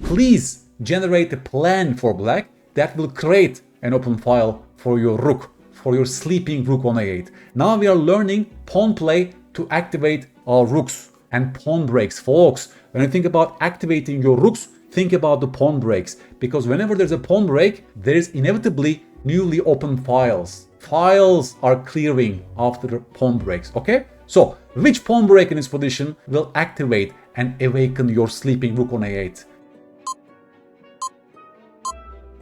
please generate a plan for black that will create an open file for your rook, for your sleeping rook on a8. Now we are learning pawn play to activate our rooks and pawn breaks. Folks, when you think about activating your rooks, think about the pawn breaks, because whenever there's a pawn break, there's inevitably newly opened files. Files are clearing after the pawn breaks, okay? So, which pawn break in this position will activate and awaken your sleeping rook on a8?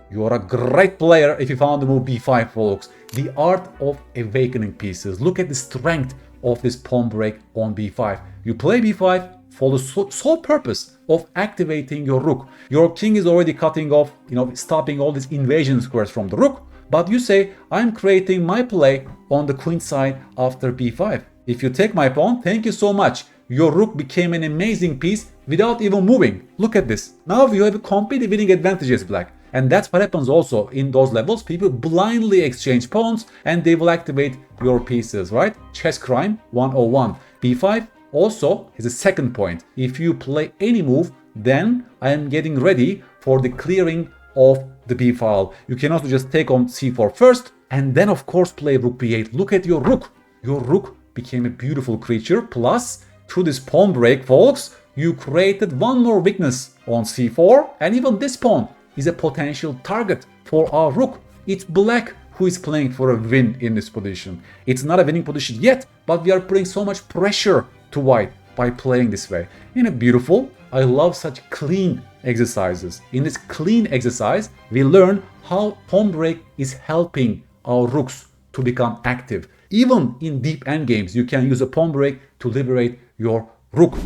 You are a great player if you found the move b5, folks. The art of awakening pieces. Look at the strength of this pawn break on b5. You play b5 for the sole purpose of activating your rook. Your king is already cutting off, stopping all these invasion squares from the rook. But you say, I'm creating my play on the queen side after b5. If you take my pawn, thank you so much. Your rook became an amazing piece without even moving. Look at this. Now you have a complete winning advantage as black. And that's what happens also in those levels. People blindly exchange pawns and they will activate your pieces, right? Chess crime 101. b5 also has a second point. If you play any move, then I am getting ready for the clearing of the b file. You can also just take on c4 first and then of course play rook b8. Look at your rook. Your rook became a beautiful creature. Plus, through this pawn break, folks, you created one more weakness on c4, and even this pawn is a potential target for our rook. It's black who is playing for a win in this position. It's not a winning position yet, but we are putting so much pressure to white by playing this way. In a beautiful, I love such clean exercises. In this clean exercise, we learn how pawn break is helping our rooks to become active. Even in deep endgames, you can use a pawn break to liberate your rook.